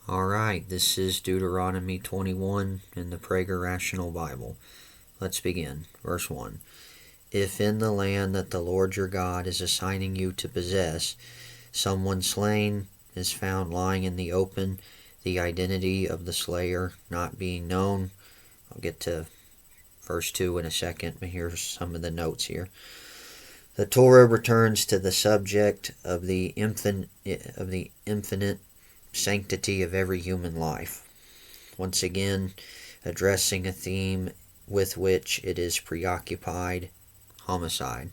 Alright, this is Deuteronomy 21 in the Prager Rational Bible. Let's begin. Verse 1. If in the land that the Lord your God is assigning you to possess, someone slain is found lying in the open, the identity of the slayer not being known. I'll get to verse 2 in a second, but here's some of the notes here. The Torah returns to the subject of the infinite sanctity of every human life, once again addressing a theme with which it is preoccupied: homicide.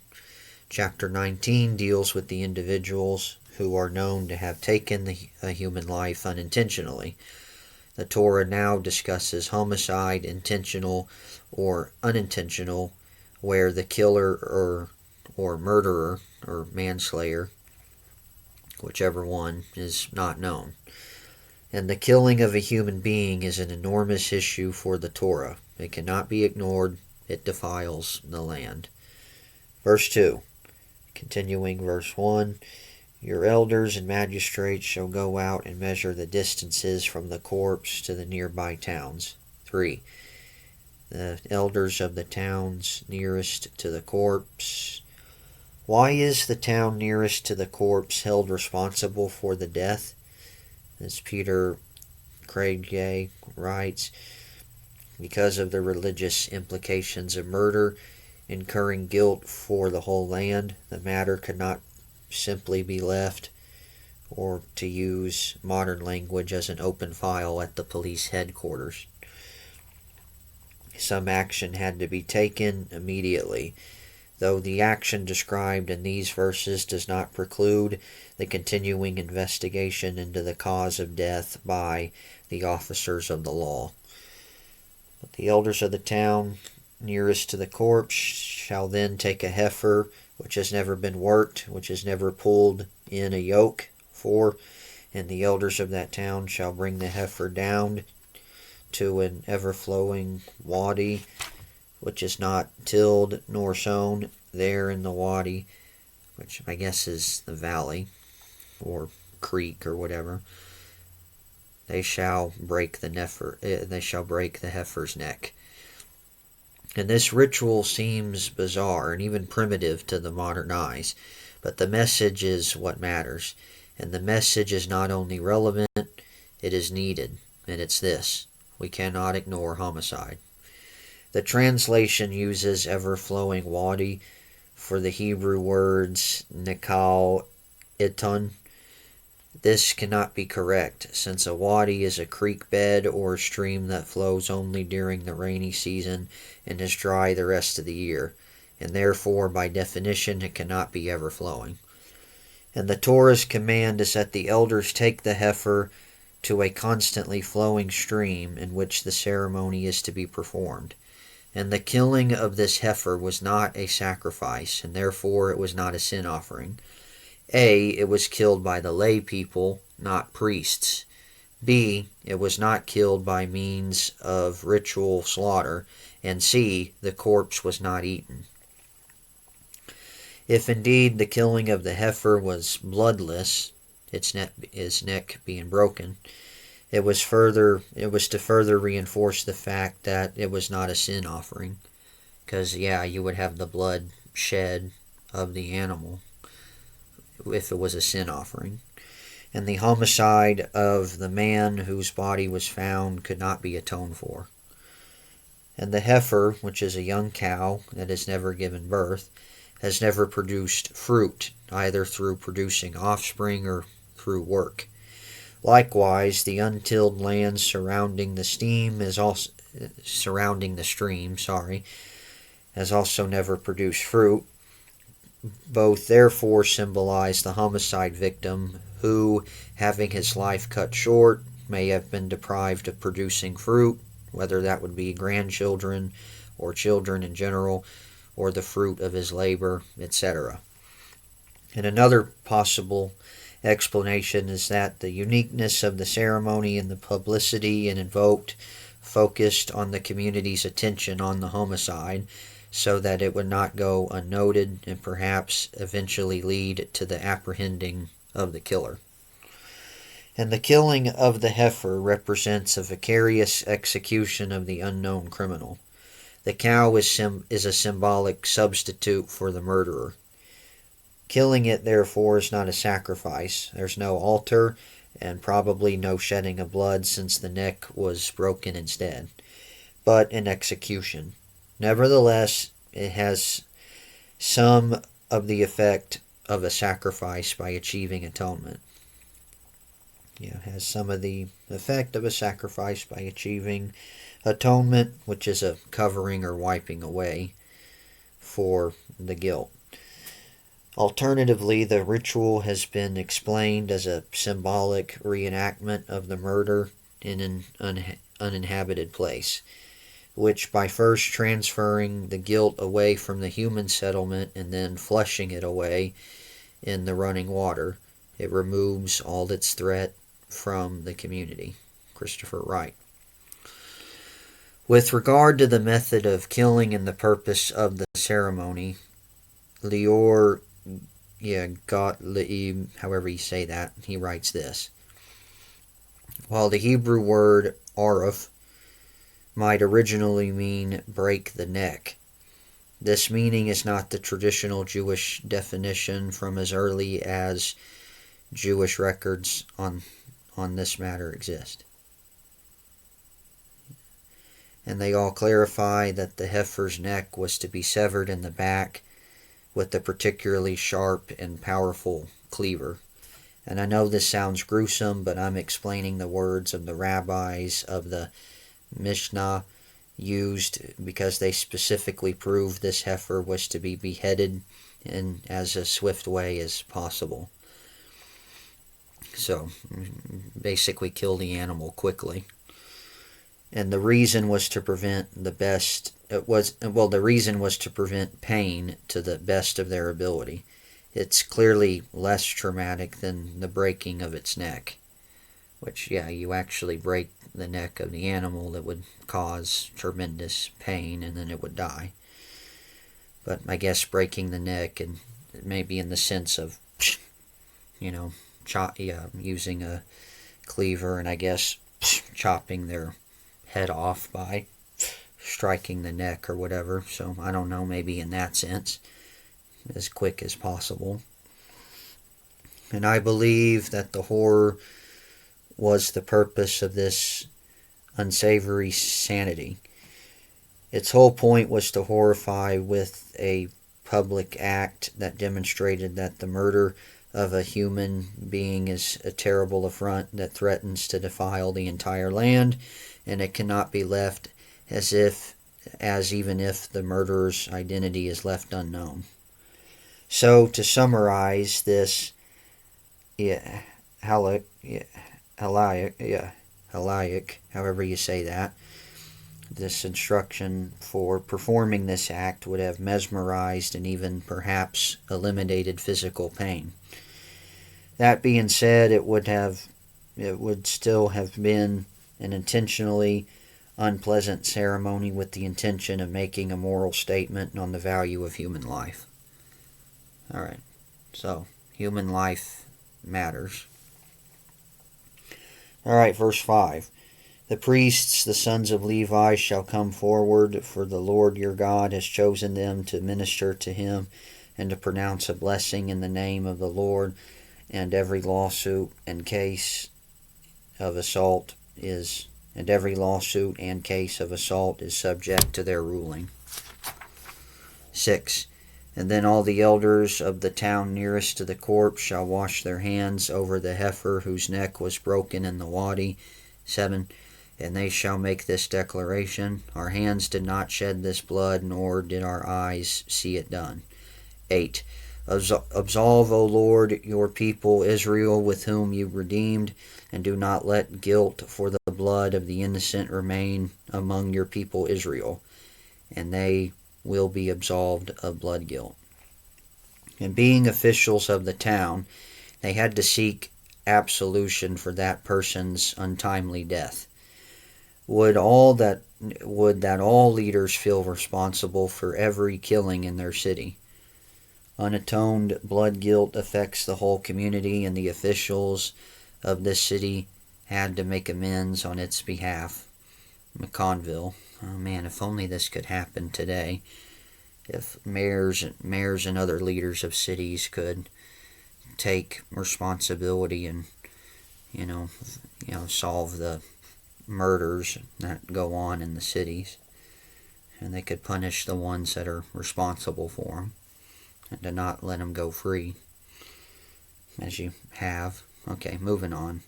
Chapter 19 deals with the individuals who are known to have taken a human life unintentionally. The Torah now discusses homicide, intentional or unintentional, where the killer or murderer or manslayer, whichever one, is not known. And the killing of a human being is an enormous issue for the Torah. It cannot be ignored. It defiles the land. Verse 2, continuing verse 1, your elders and magistrates shall go out and measure the distances from the corpse to the nearby towns. 3, the elders of the towns nearest to the corpse. Why is the town nearest to the corpse held responsible for the death? As Prager writes, because of the religious implications of murder, incurring guilt for the whole land, the matter could not simply be left, or to use modern language, as an open file at the police headquarters. Some action had to be taken immediately, though the action described in these verses does not preclude the continuing investigation into the cause of death by the officers of the law. But the elders of the town nearest to the corpse shall then take a heifer which has never been worked, which has never pulled in a yoke. 4, and the elders of that town shall bring the heifer down to an ever-flowing wadi, which is not tilled nor sown. There in the wadi, which I guess is the valley or creek or whatever, they shall break the heifer's neck. And this ritual seems bizarre and even primitive to the modern eyes, but the message is what matters. And the message is not only relevant, it is needed. And it's this: we cannot ignore homicide. The translation uses ever-flowing wadi for the Hebrew words nikal iton. This cannot be correct, since a wadi is a creek bed or a stream that flows only during the rainy season and is dry the rest of the year, and therefore, by definition, it cannot be ever-flowing. And the Torah's command is that the elders take the heifer to a constantly flowing stream in which the ceremony is to be performed. And the killing of this heifer was not a sacrifice, and therefore it was not a sin offering. A, it was killed by the lay people, not priests. B, it was not killed by means of ritual slaughter. And C, the corpse was not eaten. If indeed the killing of the heifer was bloodless, its neck being broken, it was to further reinforce the fact that it was not a sin offering. Because, you would have the blood shed of the animal if it was a sin offering. And the homicide of the man whose body was found could not be atoned for. And the heifer, which is a young cow that has never given birth, has never produced fruit, either through producing offspring or through work. Likewise, the untilled land surrounding the stream has also never produced fruit. Both therefore symbolize the homicide victim who, having his life cut short, may have been deprived of producing fruit, whether that would be grandchildren or children in general, or the fruit of his labor, etc. And another possible explanation is that the uniqueness of the ceremony and the publicity it invoked focused on the community's attention on the homicide, so that it would not go unnoted and perhaps eventually lead to the apprehending of the killer. And the killing of the heifer represents a vicarious execution of the unknown criminal. The cow is a symbolic substitute for the murderer. Killing it, therefore, is not a sacrifice. There's no altar, and probably no shedding of blood, since the neck was broken instead, but an execution. Nevertheless, it has some of the effect of a sacrifice by achieving atonement. It has some of the effect of a sacrifice by achieving atonement, which is a covering or wiping away for the guilt. Alternatively, the ritual has been explained as a symbolic reenactment of the murder in an uninhabited place, which by first transferring the guilt away from the human settlement and then flushing it away in the running water, it removes all its threat from the community. Christopher Wright. With regard to the method of killing and the purpose of the ceremony, Lior Gottlieb, however you say that, he writes this. While the Hebrew word aruf might originally mean break the neck, this meaning is not the traditional Jewish definition from as early as Jewish records on this matter exist. And they all clarify that the heifer's neck was to be severed in the back with a particularly sharp and powerful cleaver. And I know this sounds gruesome, but I'm explaining the words of the rabbis of the Mishnah used because they specifically prove this heifer was to be beheaded in as a swift way as possible. So, basically kill the animal quickly. And the reason was to prevent the reason was to prevent pain to the best of their ability. It's clearly less traumatic than the breaking of its neck, which, you actually break the neck of the animal that would cause tremendous pain and then it would die. But I guess breaking the neck, and maybe in the sense of, using a cleaver and I guess chopping their head off by striking the neck or whatever. So I don't know, maybe in that sense, as quick as possible. And I believe that the horror was the purpose of this unsavory sanity. Its whole point was to horrify with a public act that demonstrated that the murder of a human being is a terrible affront that threatens to defile the entire land, and it cannot be left as even if the murderer's identity is left unknown. So to summarize this, halaic, however you say that, this instruction for performing this act would have mesmerized and even perhaps eliminated physical pain. That being said, it would still have been an intentionally unpleasant ceremony with the intention of making a moral statement on the value of human life. Alright, so human life matters. Alright, verse 5. The priests, the sons of Levi, shall come forward, for the Lord your God has chosen them to minister to him and to pronounce a blessing in the name of the Lord, and every lawsuit and case of assault is subject to their ruling. 6. And then all the elders of the town nearest to the corpse shall wash their hands over the heifer whose neck was broken in the wadi. 7. And they shall make this declaration, our hands did not shed this blood, nor did our eyes see it done. 8. Absolve, O Lord, your people Israel, with whom you redeemed, and do not let guilt for the blood of the innocent remain among your people Israel, and they will be absolved of blood guilt. And being officials of the town, they had to seek absolution for that person's untimely death. Would that all leaders feel responsible for every killing in their city? Unatoned blood guilt affects the whole community, and the officials of this city had to make amends on its behalf. McConville. Oh man, if only this could happen today. If mayors and other leaders of cities could take responsibility and solve the murders that go on in the cities, and they could punish the ones that are responsible for them, and to not let them go free, as you have. Okay, moving on.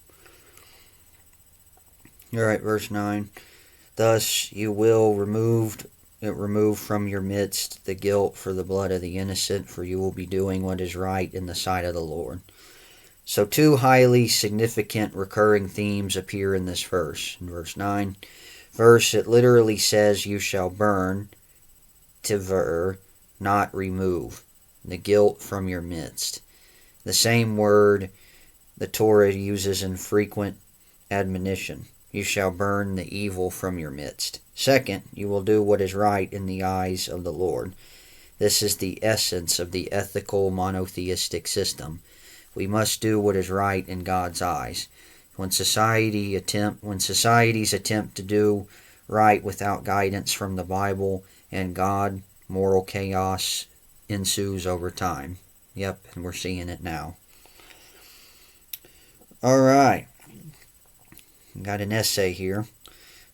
Alright, verse 9. Thus you will remove from your midst the guilt for the blood of the innocent, for you will be doing what is right in the sight of the Lord. So two highly significant recurring themes appear in this verse. In verse 9, it literally says, you shall burn, tiver, not remove, the guilt from your midst. The same word the Torah uses in frequent admonition. You shall burn the evil from your midst. Second, you will do what is right in the eyes of the Lord. This is the essence of the ethical monotheistic system. We must do what is right in God's eyes. When societies attempt to do right without guidance from the Bible and God, moral chaos ensues over time. Yep, and we're seeing it now. Alright. Got an essay here.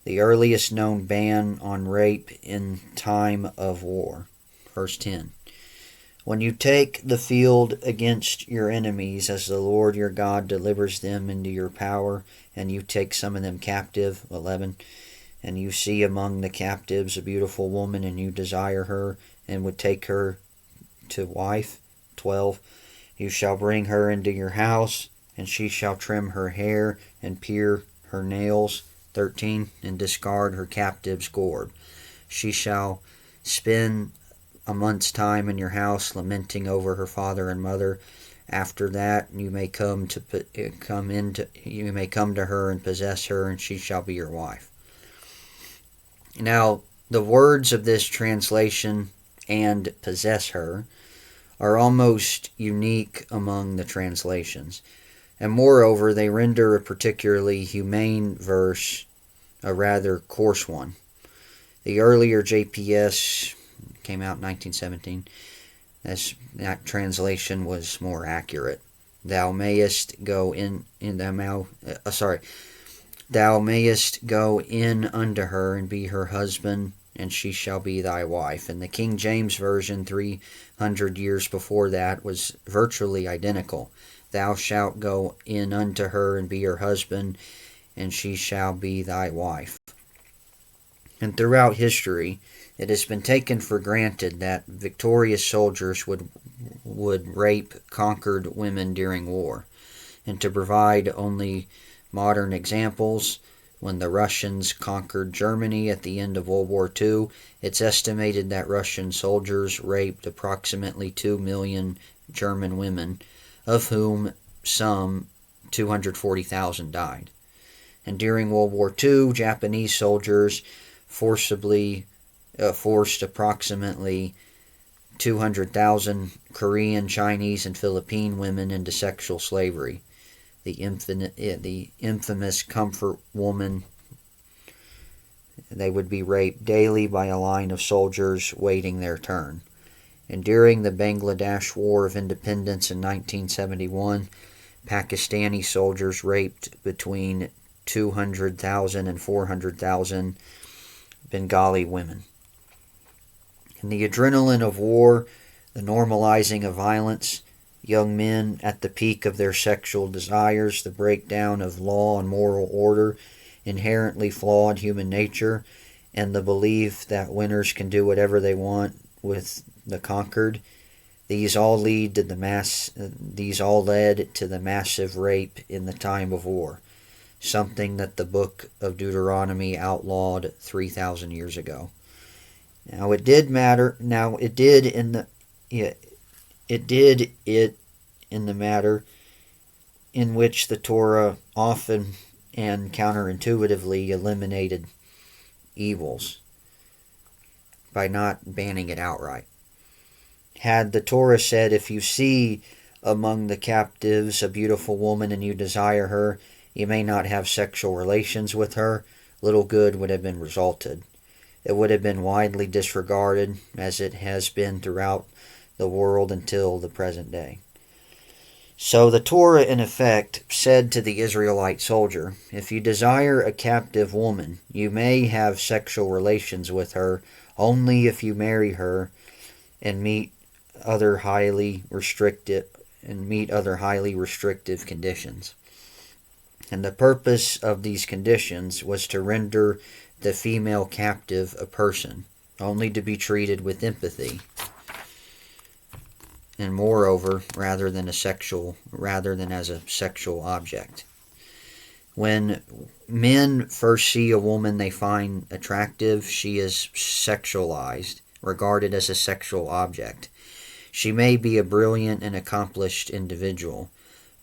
The earliest known ban on rape in time of war. Verse 10. When you take the field against your enemies, as the Lord your God delivers them into your power, and you take some of them captive, 11, and you see among the captives a beautiful woman, and you desire her, and would take her to wife, 12, you shall bring her into your house, and she shall trim her hair, and pare her nails, 13, and discard her captive's gourd. She shall spend a month's time in your house, lamenting over her father and mother. After that, you may come to her and possess her, and she shall be your wife. Now, the words of this translation, and possess her, are almost unique among the translations. And moreover, they render a particularly humane verse a rather coarse one. The earlier JPS came out in 1917. That translation was more accurate. Thou mayest go in Thou mayest go in unto her and be her husband, and she shall be thy wife. And the King James Version 300 years before that was virtually identical. Thou shalt go in unto her and be her husband, and she shall be thy wife. And throughout history, it has been taken for granted that victorious soldiers would rape conquered women during war. And to provide only modern examples, when the Russians conquered Germany at the end of World War II, it's estimated that Russian soldiers raped approximately 2 million German women, of whom some 240,000 died. And during World War II, Japanese soldiers forced approximately 200,000 Korean, Chinese, and Philippine women into sexual slavery. The infamous comfort woman, they would be raped daily by a line of soldiers waiting their turn. And during the Bangladesh War of Independence in 1971, Pakistani soldiers raped between 200,000 and 400,000 Bengali women. In the adrenaline of war, the normalizing of violence, young men at the peak of their sexual desires, the breakdown of law and moral order, inherently flawed human nature, and the belief that winners can do whatever they want with the conquered, these all led to the massive rape in the time of war, something that the book of Deuteronomy outlawed 3,000 years ago. Now it did in the matter in which the Torah often and counterintuitively eliminated evils by not banning it outright. Had the Torah said, if you see among the captives a beautiful woman and you desire her, you may not have sexual relations with her, little good would have been resulted. It would have been widely disregarded, as it has been throughout the world until the present day. So the Torah, in effect, said to the Israelite soldier, if you desire a captive woman, you may have sexual relations with her only if you marry her and meet other highly restrictive conditions. And the purpose of these conditions was to render the female captive a person, only to be treated with empathy, and moreover, rather than as a sexual object. When men first see a woman they find attractive, she is sexualized, regarded as a sexual object. She may be a brilliant and accomplished individual,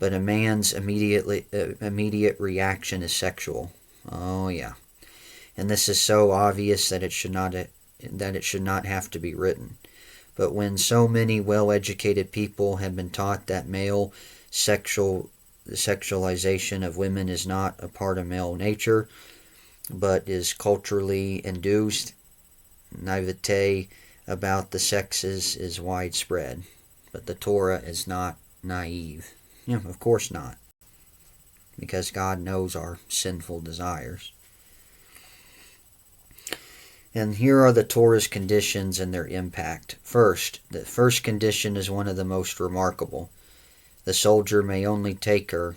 but a man's immediate reaction is sexual. Oh yeah. And this is so obvious that it should not have to be written. But when so many well-educated people have been taught that male sexualization of women is not a part of male nature, but is culturally induced, naivete about the sexes is widespread. But the Torah is not naive. Of course not. Because God knows our sinful desires. And here are the Torah's conditions and their impact. First, the first condition is one of the most remarkable. The soldier may only take her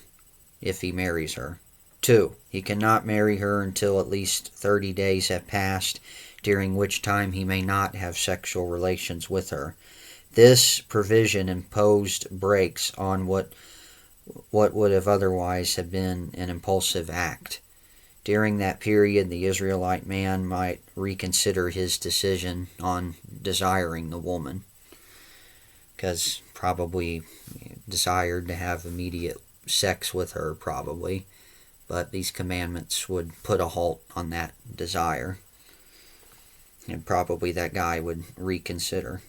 if he marries her. 2, he cannot marry her until at least 30 days have passed, during which time he may not have sexual relations with her. This provision imposed brakes on what would have otherwise have been an impulsive act. During that period, the Israelite man might reconsider his decision on desiring the woman, because probably desired to have immediate sex with her, probably, but these commandments would put a halt on that desire, and probably that guy would reconsider.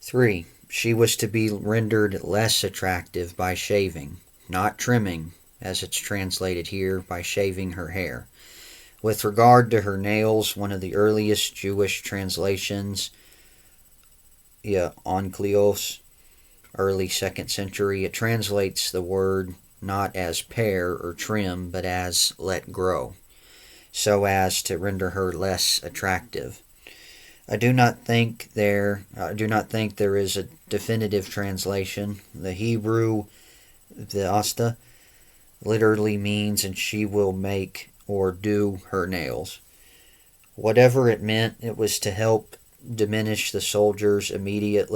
3, she was to be rendered less attractive by shaving, not trimming, as it's translated here, by shaving her hair. With regard to her nails, one of the earliest Jewish translations, Onklios, early 2nd century, it translates the word not as pare or trim, but as let grow, so as to render her less attractive. I do not think there is a definitive translation. The Hebrew, the Asta, literally means, and she will make or do her nails. Whatever it meant, it was to help diminish the soldier's immediate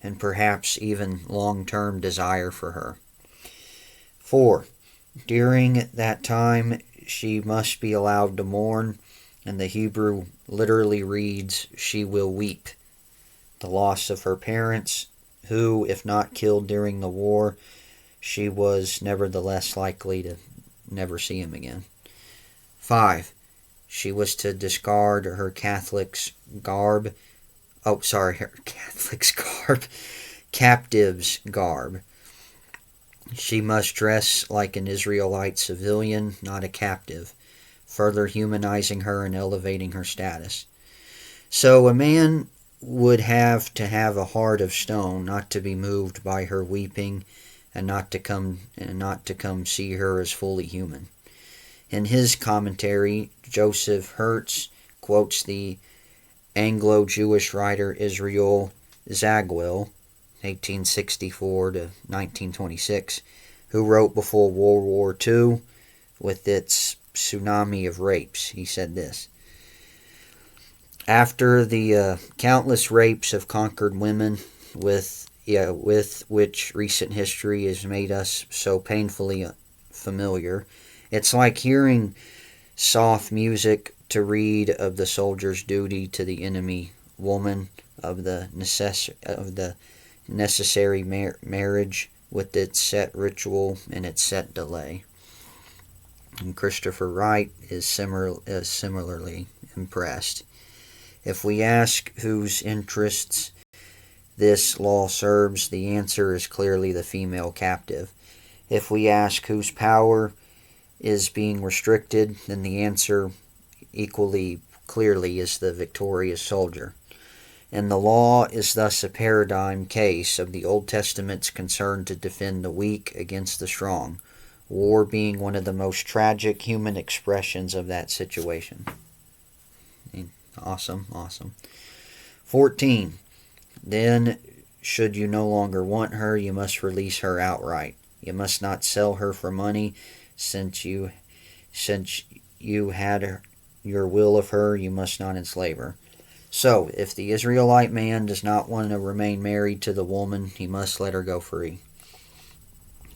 and perhaps even long-term desire for her. 4, during that time she must be allowed to mourn, and the Hebrew literally reads, she will weep, the loss of her parents, who, if not killed during the war, she was nevertheless likely to never see him again. 5, she was to discard her captive's garb. She must dress like an Israelite civilian, not a captive, further humanizing her and elevating her status. So a man would have to have a heart of stone, not to be moved by her weeping, and not to come see her as fully human. In his commentary, Joseph Hertz quotes the Anglo-Jewish writer Israel Zagwell, 1864 to 1926, who wrote before World War II with its tsunami of rapes. He said this: after the countless rapes of conquered women with which recent history has made us so painfully familiar, it's like hearing soft music to read of the soldier's duty to the enemy woman, of the necessary marriage with its set ritual and its set delay. And Christopher Wright is similarly impressed. If we ask whose interests this law serves? The answer is clearly the female captive. If we ask whose power is being restricted, then the answer equally clearly is the victorious soldier. And the law is thus a paradigm case of the Old Testament's concern to defend the weak against the strong, war being one of the most tragic human expressions of that situation. Awesome, awesome. 14. Then, should you no longer want her, you must release her outright. You must not sell her for money, since you had your will of her, you must not enslave her. So, if the Israelite man does not want to remain married to the woman, he must let her go free.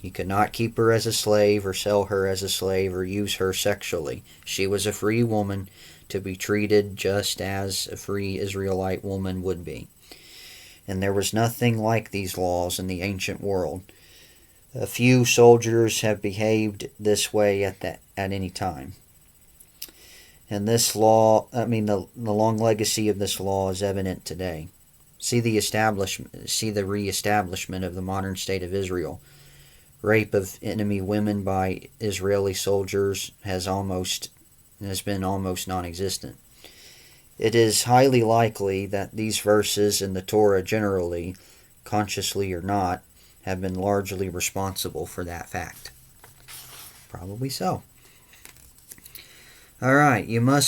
You could not keep her as a slave or sell her as a slave or use her sexually. She was a free woman to be treated just as a free Israelite woman would be. And there was nothing like these laws in the ancient world. A few soldiers have behaved this way at any time. And this law, the long legacy of this law is evident today. See the reestablishment of the modern state of Israel. Rape of enemy women by Israeli soldiers has been almost non-existent. It is highly likely that these verses in the Torah generally, consciously or not, have been largely responsible for that fact. Probably so. Alright, you may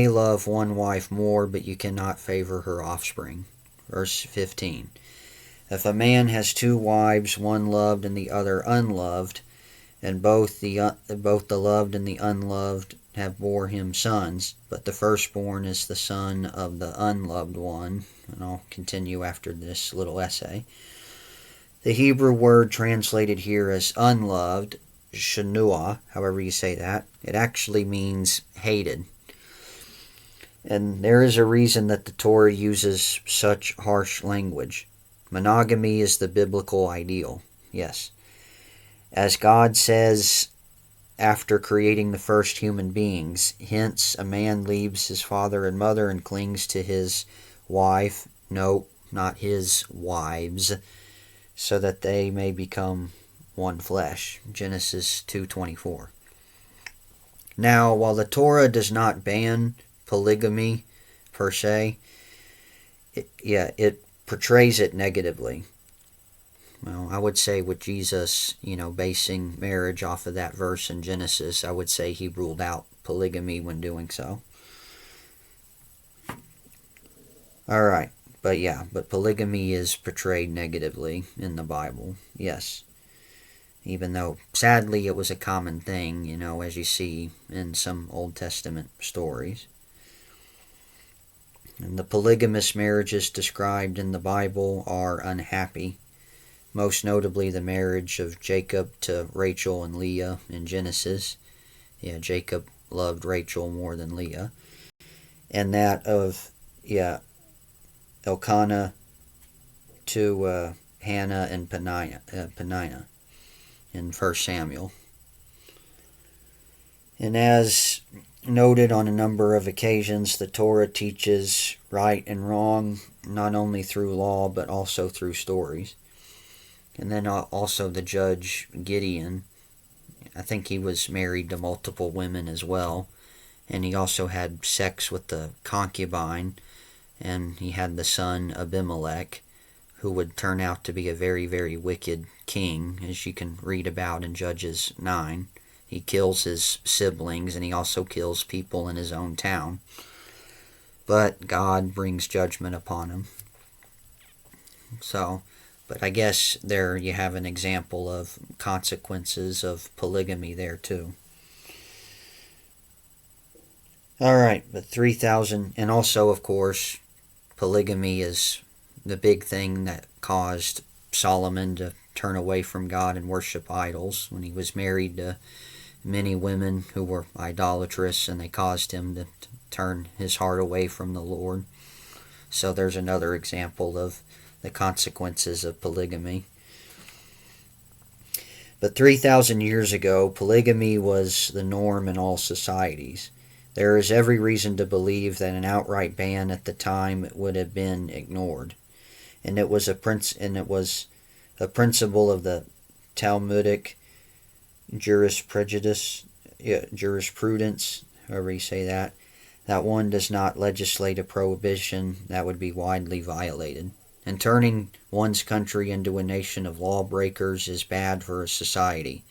love one wife more, but you cannot favor her offspring. Verse 15. If a man has two wives, one loved and the other unloved, and both the loved and the unloved have bore him sons, but the firstborn is the son of the unloved one, and I'll continue after this little essay. The Hebrew word translated here as unloved, shanua, however you say that, it actually means hated. And there is a reason that the Torah uses such harsh language. Monogamy is the biblical ideal, yes. As God says after creating the first human beings, hence a man leaves his father and mother and clings to his wife, no, not his wives, so that they may become one flesh. Genesis 2:24. Now, while the Torah does not ban polygamy per se, it portrays it negatively. Well, I would say with Jesus, basing marriage off of that verse in Genesis, I would say he ruled out polygamy when doing so. Alright, but polygamy is portrayed negatively in the Bible, yes. Even though, sadly, it was a common thing, as you see in some Old Testament stories. And the polygamous marriages described in the Bible are unhappy. Most notably the marriage of Jacob to Rachel and Leah in Genesis. Jacob loved Rachel more than Leah. And that of, Elkanah to Hannah and Peninnah in 1 Samuel. And as noted on a number of occasions, the Torah teaches right and wrong, not only through law, but also through stories. And then also the judge Gideon, I think he was married to multiple women as well. And he also had sex with the concubine, and he had the son Abimelech, who would turn out to be a very, very wicked king, as you can read about in Judges 9. He kills his siblings, and he also kills people in his own town. But God brings judgment upon him. But I guess there you have an example of consequences of polygamy there too. Alright, but 3,000, and also of course, polygamy is the big thing that caused Solomon to turn away from God and worship idols when he was married to many women who were idolatrous, and they caused him to turn his heart away from the Lord. So there's another example of the consequences of polygamy. But 3,000 years ago, polygamy was the norm in all societies. There is every reason to believe that an outright ban at the time would have been ignored, and it was a principle of the Talmudic jurisprudence, however you say that one does not legislate a prohibition that would be widely violated. And turning one's country into a nation of lawbreakers is bad for a society,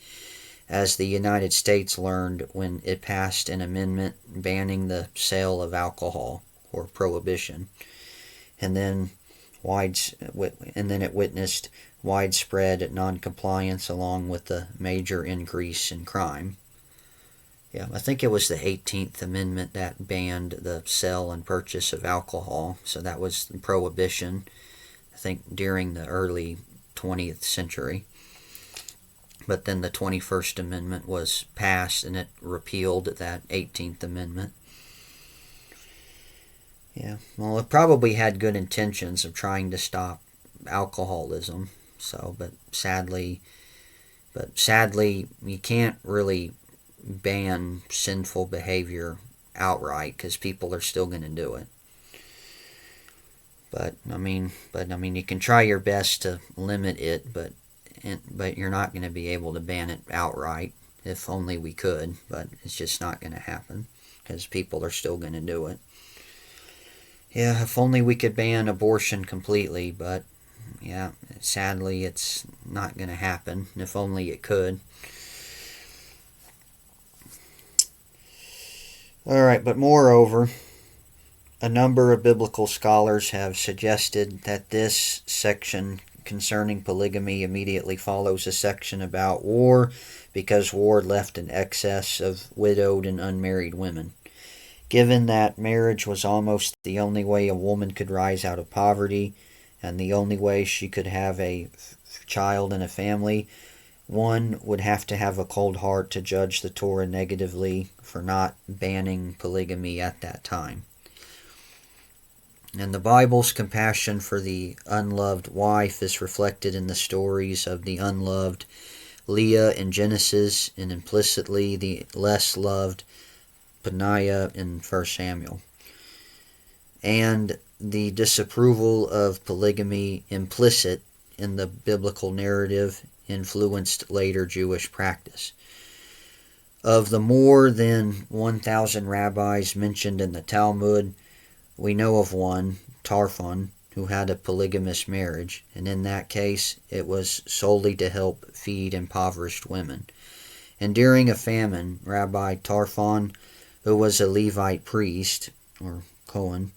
as the United States learned when it passed an amendment banning the sale of alcohol, or prohibition, and then it witnessed widespread non-compliance along with the major increase in crime. Yeah, I think it was the 18th Amendment that banned the sale and purchase of alcohol, so that was prohibition, I think, during the early 20th century. But then the 21st Amendment was passed, and it repealed that 18th Amendment. Yeah, well, it probably had good intentions of trying to stop alcoholism, but sadly, you can't really ban sinful behavior outright, because people are still going to do it. But I mean, you can try your best to limit it, but you're not going to be able to ban it outright. If only we could, but it's just not going to happen, because people are still going to do it. Yeah, if only we could ban abortion completely, but yeah, sadly it's not going to happen. If only it could. Alright, but moreover, a number of biblical scholars have suggested that this section concerning polygamy immediately follows a section about war, because war left an excess of widowed and unmarried women. Given that marriage was almost the only way a woman could rise out of poverty, and the only way she could have a child and a family, one would have to have a cold heart to judge the Torah negatively for not banning polygamy at that time. And the Bible's compassion for the unloved wife is reflected in the stories of the unloved Leah in Genesis, and implicitly the less loved Peninnah in 1 Samuel. And the disapproval of polygamy implicit in the biblical narrative influenced later Jewish practice. Of the more than 1,000 rabbis mentioned in the Talmud, we know of one, Tarfon, who had a polygamous marriage, and in that case it was solely to help feed impoverished women. And during a famine, Rabbi Tarfon, who was a Levite priest, or Cohen,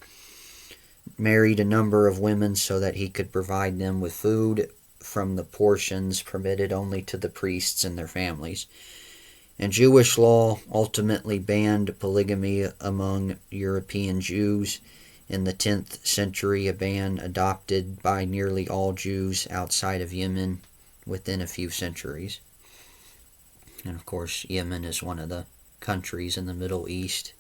married a number of women so that he could provide them with food from the portions permitted only to the priests and their families. And Jewish law ultimately banned polygamy among European Jews in the 10th century, a ban adopted by nearly all Jews outside of Yemen within a few centuries. And of course, Yemen is one of the countries in the Middle East.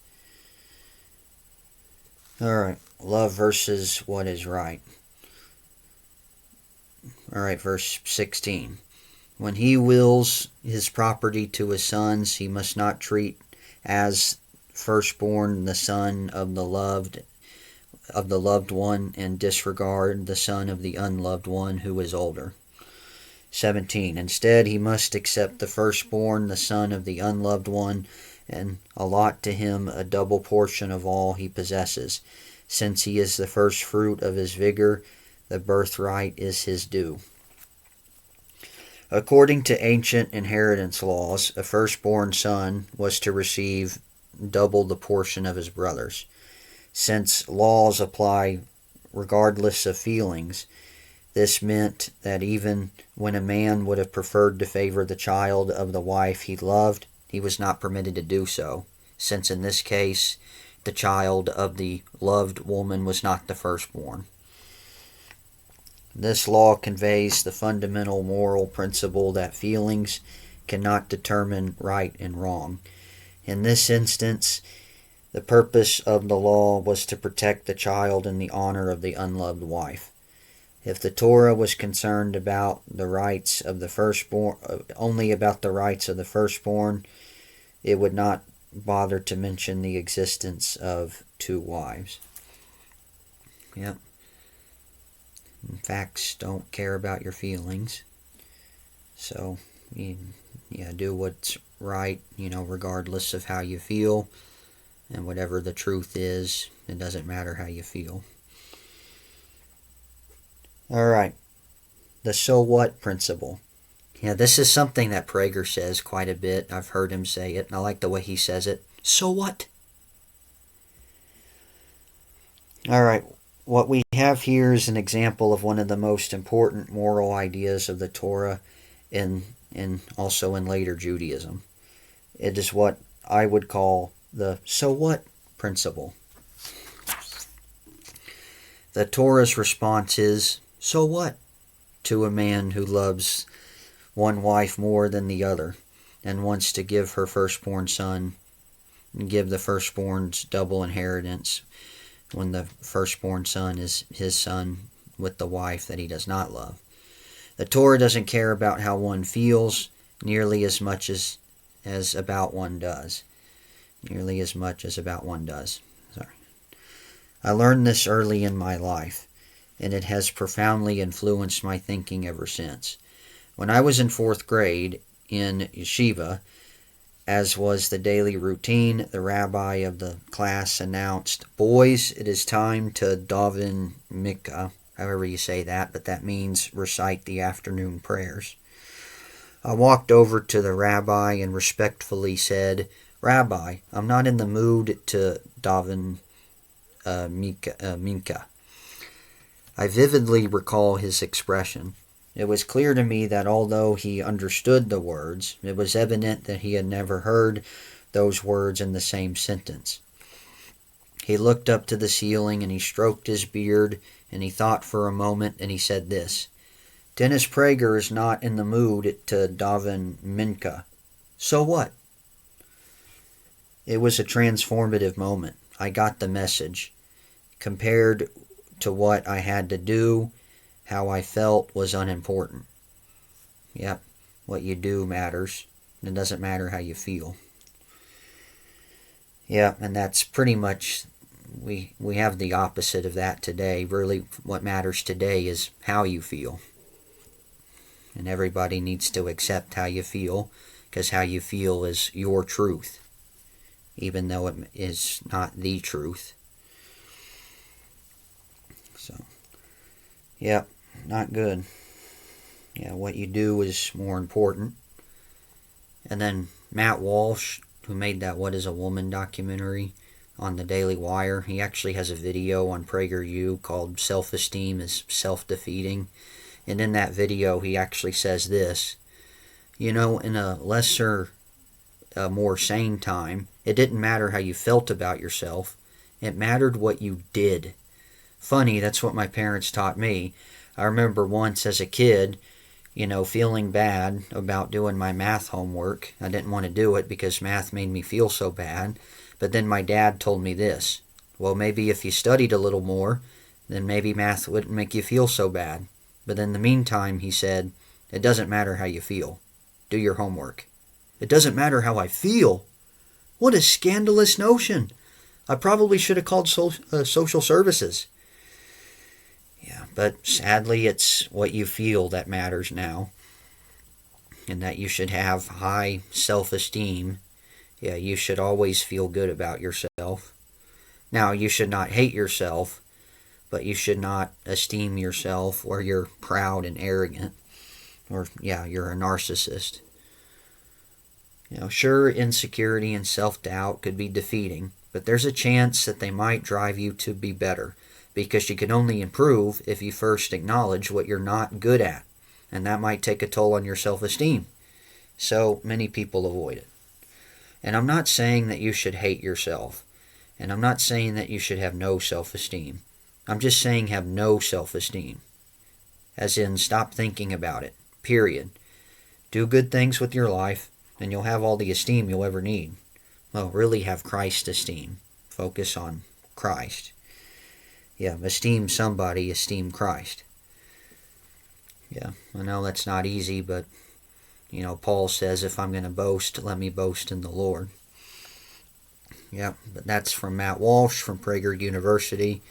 Alright, love versus what is right. Alright, verse 16. When he wills his property to his sons, he must not treat as firstborn the son of the loved one, and disregard the son of the unloved one who is older. 17. Instead, he must accept the firstborn, the son of the unloved one, and allot to him a double portion of all he possesses. Since he is the first fruit of his vigor, the birthright is his due. According to ancient inheritance laws, a firstborn son was to receive double the portion of his brothers. Since laws apply regardless of feelings, this meant that even when a man would have preferred to favor the child of the wife he loved, he was not permitted to do so, since in this case, the child of the loved woman was not the firstborn. This law conveys the fundamental moral principle that feelings cannot determine right and wrong. In this instance, the purpose of the law was to protect the child in the honor of the unloved wife. If the Torah was concerned about the rights of the firstborn, only about the rights of the firstborn, it would not bother to mention the existence of two wives. Yep. Facts don't care about your feelings. So, do what's right, regardless of how you feel. And whatever the truth is, it doesn't matter how you feel. Alright. The so what principle. Yeah, this is something that Prager says quite a bit. I've heard him say it, and I like the way he says it. So what? Alright, what we have here is an example of one of the most important moral ideas of the Torah and also in later Judaism. It is what I would call the so what principle. The Torah's response is, so what? To a man who loves one wife more than the other and wants to give her firstborn son and give the firstborn's double inheritance when the firstborn son is his son with the wife that he does not love. The Torah doesn't care about how one feels nearly as much as about one does. Nearly as much as about one does. Sorry. I learned this early in my life, and it has profoundly influenced my thinking ever since. When I was in 4th grade in yeshiva, as was the daily routine, the rabbi of the class announced, "Boys, it is time to daven mikvah," however you say that, but that means recite the afternoon prayers. I walked over to the rabbi and respectfully said, "Rabbi, I'm not in the mood to daven mincha." I vividly recall his expression. It was clear to me that although he understood the words, it was evident that he had never heard those words in the same sentence. He looked up to the ceiling and he stroked his beard and he thought for a moment and he said this, "Dennis Prager is not in the mood to daven mincha. So what?" It was a transformative moment. I got the message. Compared to what I had to do, how I felt was unimportant. Yep, what you do matters. It doesn't matter how you feel. Yeah, and that's pretty much, we have the opposite of that today. Really, what matters today is how you feel. And everybody needs to accept how you feel, because how you feel is your truth, even though it is not the truth. So, yeah, not good. Yeah, what you do is more important. And then Matt Walsh, who made that What is a Woman documentary on the Daily Wire, he actually has a video on PragerU called Self-Esteem is Self-Defeating. And in that video, he actually says this, in a lesser, more sane time, it didn't matter how you felt about yourself. It mattered what you did. Funny, that's what my parents taught me. I remember once as a kid, feeling bad about doing my math homework. I didn't want to do it because math made me feel so bad. But then my dad told me this, well, maybe if you studied a little more, then maybe math wouldn't make you feel so bad. But in the meantime, he said, it doesn't matter how you feel. Do your homework. It doesn't matter how I feel. What a scandalous notion. I probably should have called social services. Yeah, but sadly it's what you feel that matters now. And that you should have high self-esteem. Yeah, you should always feel good about yourself. Now, you should not hate yourself, but you should not esteem yourself or you're proud and arrogant. Or, you're a narcissist. Sure, insecurity and self-doubt could be defeating, but there's a chance that they might drive you to be better, because you can only improve if you first acknowledge what you're not good at, and that might take a toll on your self-esteem. So many people avoid it. And I'm not saying that you should hate yourself, and I'm not saying that you should have no self-esteem. I'm just saying have no self-esteem. As in, stop thinking about it, period. Do good things with your life, and you'll have all the esteem you'll ever need. Well, really have Christ esteem. Focus on Christ. Yeah, esteem somebody, esteem Christ. Yeah, I know that's not easy, but, Paul says, if I'm going to boast, let me boast in the Lord. Yep, but that's from Matt Walsh from Prager University.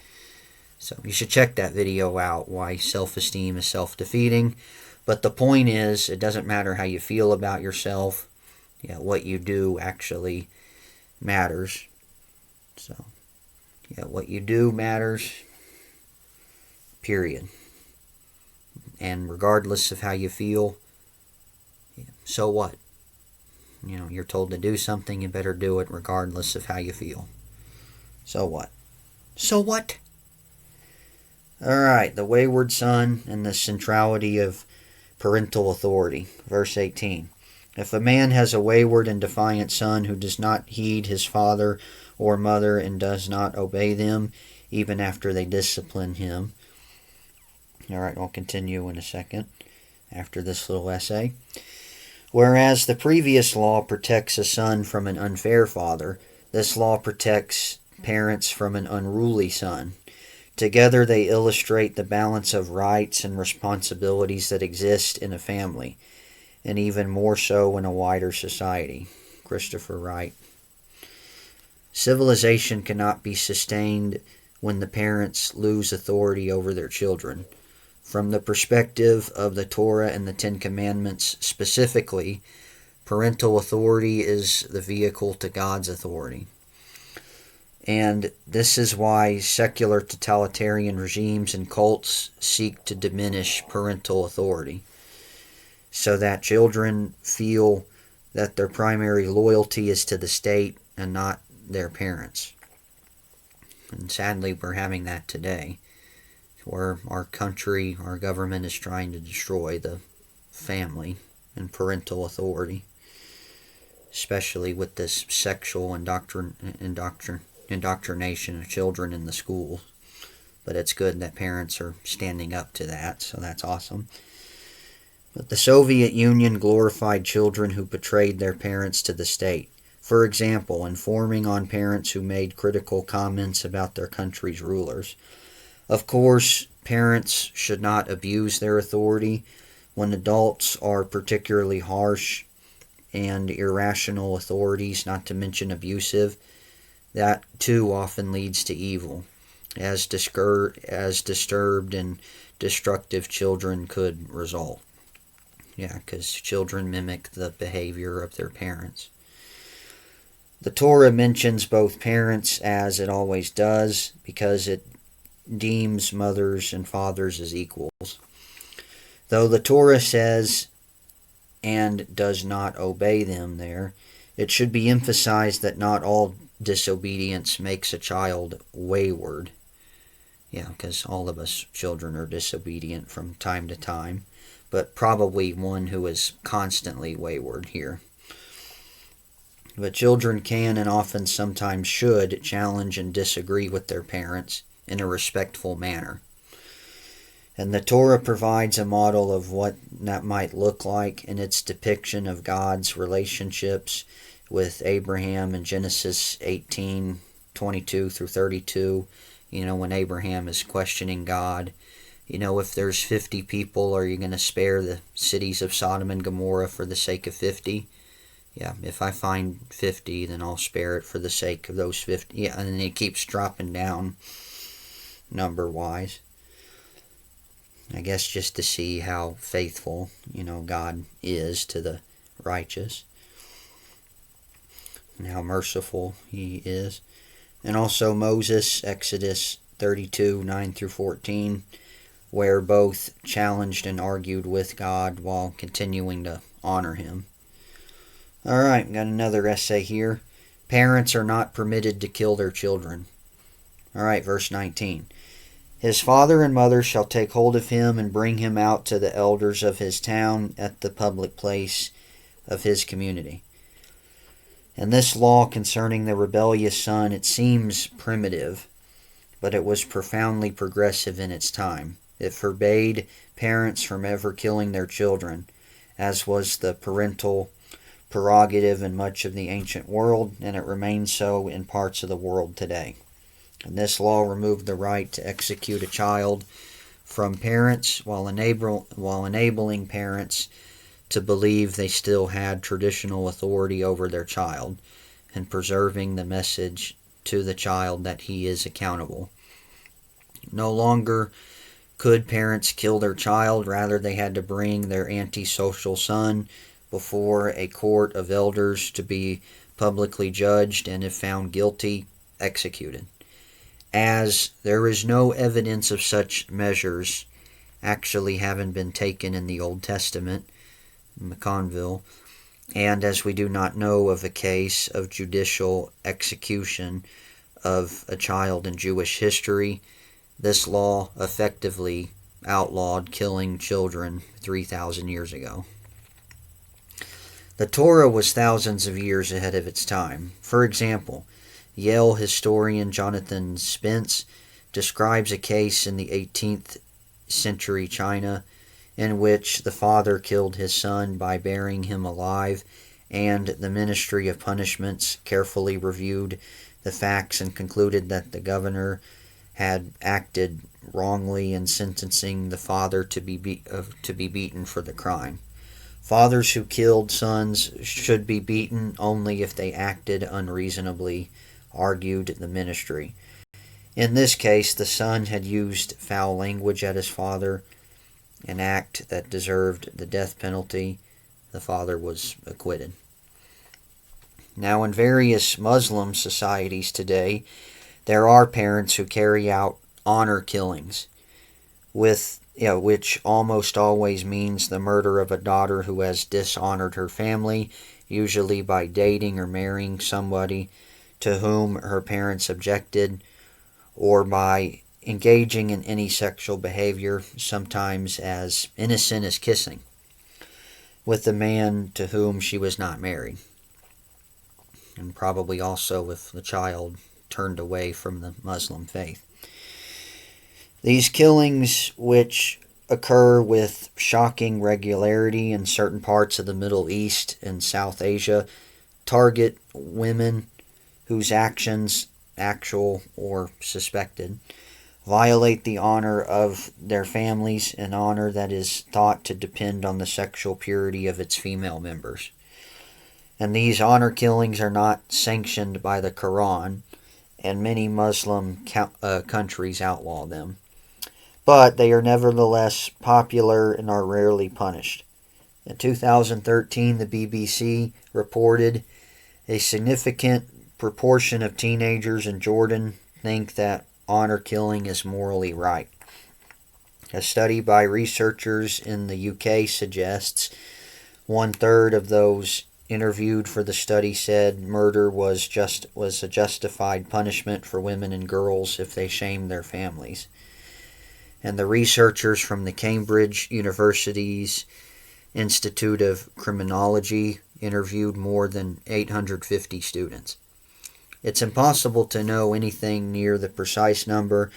So you should check that video out, why self-esteem is self-defeating. But the point is, it doesn't matter how you feel about yourself. Yeah, what you do actually matters. So, yeah, what you do matters, period. And regardless of how you feel, so what? You're told to do something, you better do it regardless of how you feel. So what? So what? Alright, the wayward son and the centrality of parental authority. Verse 18. If a man has a wayward and defiant son who does not heed his father or mother and does not obey them, even after they discipline him. Alright, I'll continue in a second after this little essay. Whereas the previous law protects a son from an unfair father, this law protects parents from an unruly son. Together they illustrate the balance of rights and responsibilities that exist in a family, and even more so in a wider society. Christopher Wright. Civilization cannot be sustained when the parents lose authority over their children. From the perspective of the Torah and the Ten Commandments specifically, parental authority is the vehicle to God's authority. And this is why secular totalitarian regimes and cults seek to diminish parental authority, so that children feel that their primary loyalty is to the state and not their parents. And sadly, we're having that today, where our country, our government is trying to destroy the family and parental authority, especially with this sexual indoctrination of children in the schools. But it's good that parents are standing up to that, so that's awesome. But the Soviet Union glorified children who betrayed their parents to the state. For example, informing on parents who made critical comments about their country's rulers. Of course, parents should not abuse their authority. When adults are particularly harsh and irrational authorities, not to mention abusive, that too often leads to evil, as disturbed and destructive children could result. Yeah, because children mimic the behavior of their parents. The Torah mentions both parents, as it always does, because it deems mothers and fathers as equals. Though the Torah says, and does not obey them there, it should be emphasized that not all disobedience makes a child wayward. Yeah, because all of us children are disobedient from time to time, but probably one who is constantly wayward here. But children can and often sometimes should challenge and disagree with their parents in a respectful manner. And the Torah provides a model of what that might look like in its depiction of God's relationships with Abraham in Genesis 18:22 through 32. When Abraham is questioning God, if there's 50 people, are you going to spare the cities of Sodom and Gomorrah for the sake of 50? Yeah, if I find 50, then I'll spare it for the sake of those 50. Yeah, and then it keeps dropping down number-wise. I guess just to see how faithful, God is to the righteous, and how merciful He is. And also Moses, Exodus 32, 9 through 14, where both challenged and argued with God while continuing to honor Him. Alright, got another essay here. Parents are not permitted to kill their children. Alright, verse 19. His father and mother shall take hold of him and bring him out to the elders of his town at the public place of his community. And this law concerning the rebellious son, it seems primitive, but it was profoundly progressive in its time. It forbade parents from ever killing their children, as was the parental prerogative in much of the ancient world, and it remains so in parts of the world today. And this law removed the right to execute a child from parents while enabling parents to believe they still had traditional authority over their child, and preserving the message to the child that he is accountable. No longer could parents kill their child, rather they had to bring their antisocial son before a court of elders to be publicly judged, and if found guilty, executed. As there is no evidence of such measures actually having been taken in the Old Testament, McConville, and as we do not know of a case of judicial execution of a child in Jewish history, this law effectively outlawed killing children 3,000 years ago. The Torah was thousands of years ahead of its time. For example, Yale historian Jonathan Spence describes a case in the 18th century China in which the father killed his son by burying him alive, and the Ministry of Punishments carefully reviewed the facts and concluded that the governor had acted wrongly in sentencing the father to be beaten for the crime. Fathers who killed sons should be beaten only if they acted unreasonably, argued the ministry. In this case, the son had used foul language at his father, an act that deserved the death penalty. The father was acquitted. Now, in various Muslim societies today, there are parents who carry out honor killings, which almost always means the murder of a daughter who has dishonored her family, usually by dating or marrying somebody to whom her parents objected, or by engaging in any sexual behavior, sometimes as innocent as kissing, with the man to whom she was not married, and probably also if the child turned away from the Muslim faith. These killings, which occur with shocking regularity in certain parts of the Middle East and South Asia, target women whose actions, actual or suspected, violate the honor of their families, an honor that is thought to depend on the sexual purity of its female members. And these honor killings are not sanctioned by the Quran, and many Muslim countries outlaw them. But they are nevertheless popular and are rarely punished. In 2013, the BBC reported a significant proportion of teenagers in Jordan think that honor killing is morally right. A study by researchers in the UK suggests 1/3 of those interviewed for the study said murder was a justified punishment for women and girls if they shamed their families. And the researchers from the Cambridge University's Institute of Criminology interviewed more than 850 students. It's impossible to know anything near the precise number,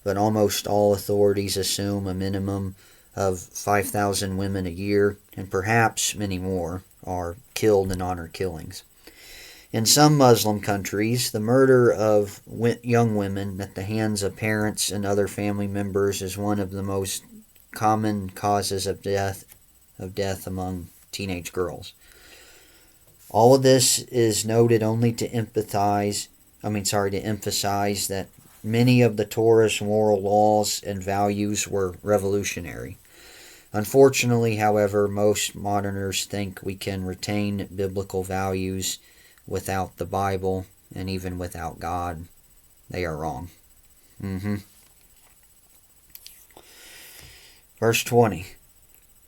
but almost all authorities assume a minimum of 5,000 women a year, and perhaps many more, are killed in honor killings. In some Muslim countries, the murder of young women at the hands of parents and other family members is one of the most common causes of death among teenage girls. All of this is noted only to emphasize that many of the Torah's moral laws and values were revolutionary. Unfortunately, however, most moderners think we can retain biblical values without the Bible and even without God. They are wrong. Verse 20.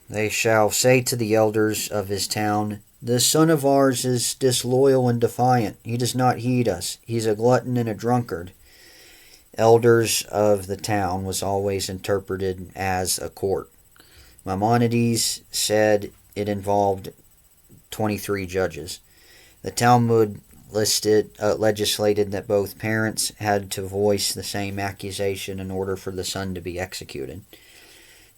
They shall say to the elders of his town, "This son of ours is disloyal and defiant. He does not heed us. He's a glutton and a drunkard." Elders of the town was always interpreted as a court. Maimonides said it involved 23 judges. The Talmud legislated that both parents had to voice the same accusation in order for the son to be executed.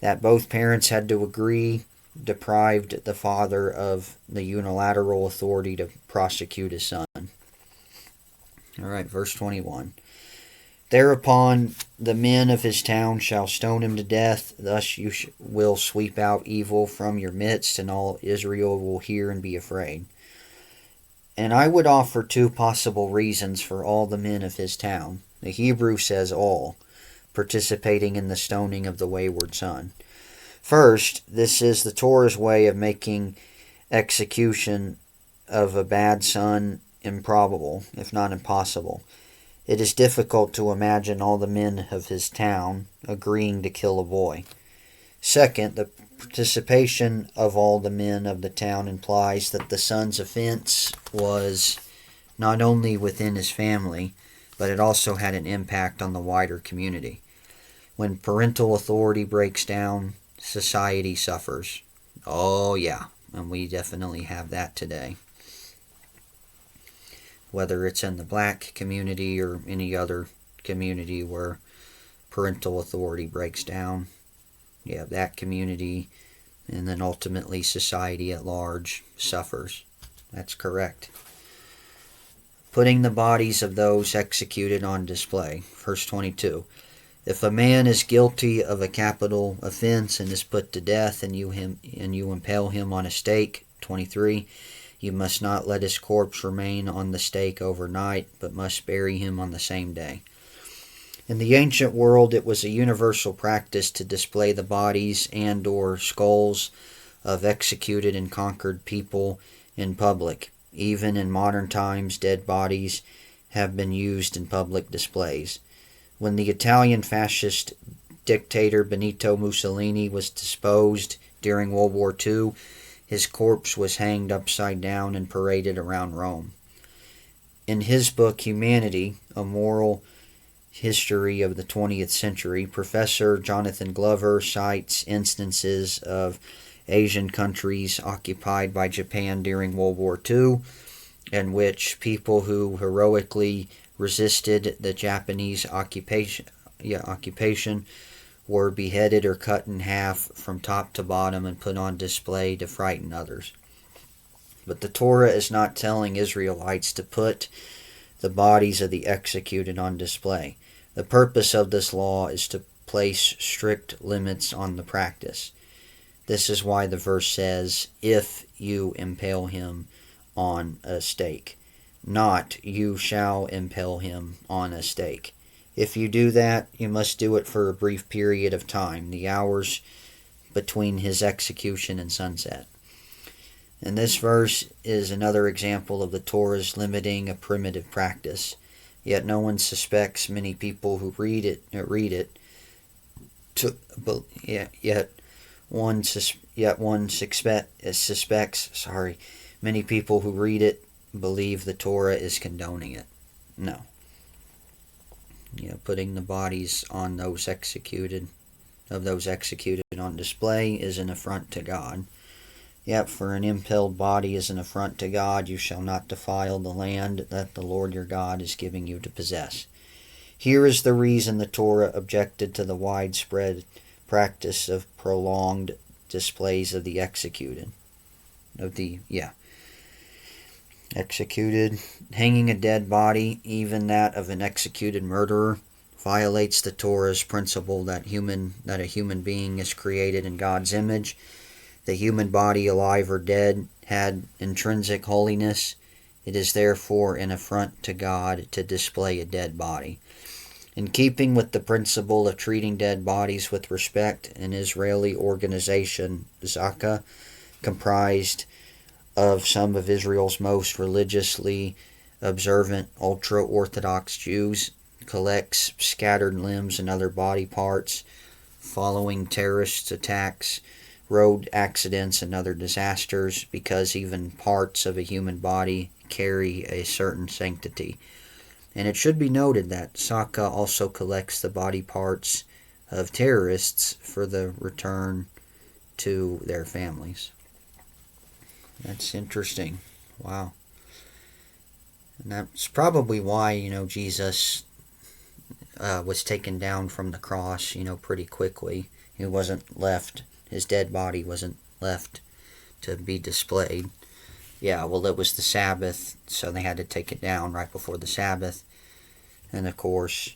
That both parents had to agree deprived the father of the unilateral authority to prosecute his son. All right, verse 21. Thereupon the men of his town shall stone him to death. Thus you will sweep out evil from your midst, and all Israel will hear and be afraid. And I would offer two possible reasons for all the men of his town. The Hebrew says all, participating in the stoning of the wayward son. First, this is the Torah's way of making execution of a bad son improbable, if not impossible. It is difficult to imagine all the men of his town agreeing to kill a boy. Second, the participation of all the men of the town implies that the son's offense was not only within his family, but it also had an impact on the wider community. When parental authority breaks down, society suffers. Oh, yeah, and we definitely have that today. Whether it's in the black community or any other community where parental authority breaks down, yeah, that community and then ultimately society at large suffers. That's correct. Putting the bodies of those executed on display. Verse 22. If a man is guilty of a capital offense and is put to death, and you impale him on a stake, 23, you must not let his corpse remain on the stake overnight, but must bury him on the same day. In the ancient world, it was a universal practice to display the bodies and or skulls of executed and conquered people in public. Even in modern times, dead bodies have been used in public displays. When the Italian fascist dictator Benito Mussolini was disposed during World War II, his corpse was hanged upside down and paraded around Rome. In his book, Humanity, A Moral History of the 20th Century, Professor Jonathan Glover cites instances of Asian countries occupied by Japan during World War II, in which people who heroically resisted the Japanese occupation were beheaded or cut in half from top to bottom and put on display to frighten others. But the Torah is not telling Israelites to put the bodies of the executed on display. The purpose of this law is to place strict limits on the practice. This is why the verse says, if you impale him on a stake, not you shall impale him on a stake. If you do that, you must do it for a brief period of time, the hours between his execution and sunset. And this verse is another example of the Torah's limiting a primitive practice. Yet no one suspects many people who read it. Many people who read it believe the Torah is condoning it. No. Putting the bodies on those executed on display is an affront to God. Yet for an impaled body is an affront to God. You shall not defile the land that the Lord your God is giving you to possess. Here is the reason the Torah objected to the widespread practice of prolonged displays of the executed. Executed. Hanging a dead body, even that of an executed murderer, violates the Torah's principle that a human being is created in God's image. The human body, alive or dead, had intrinsic holiness. It is therefore an affront to God to display a dead body. In keeping with the principle of treating dead bodies with respect, an Israeli organization, Zaka, comprised of some of Israel's most religiously observant ultra-Orthodox Jews, collects scattered limbs and other body parts following terrorist attacks, road accidents, and other disasters, because even parts of a human body carry a certain sanctity. And it should be noted that Zaka also collects the body parts of terrorists for the return to their families. That's interesting. Wow. And that's probably why, Jesus was taken down from the cross, pretty quickly. He wasn't left, his dead body wasn't left to be displayed. Yeah, well, it was the Sabbath, so they had to take it down right before the Sabbath. And of course,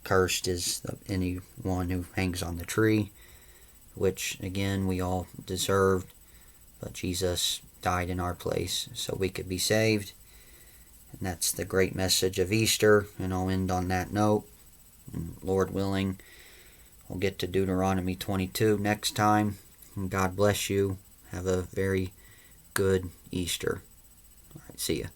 cursed is anyone who hangs on the tree, which, again, we all deserved. But Jesus died in our place so we could be saved. And that's the great message of Easter, and I'll end on that note. And Lord willing, we'll get to Deuteronomy 22 next time. And God bless you. Have a very good Easter. All right, see ya.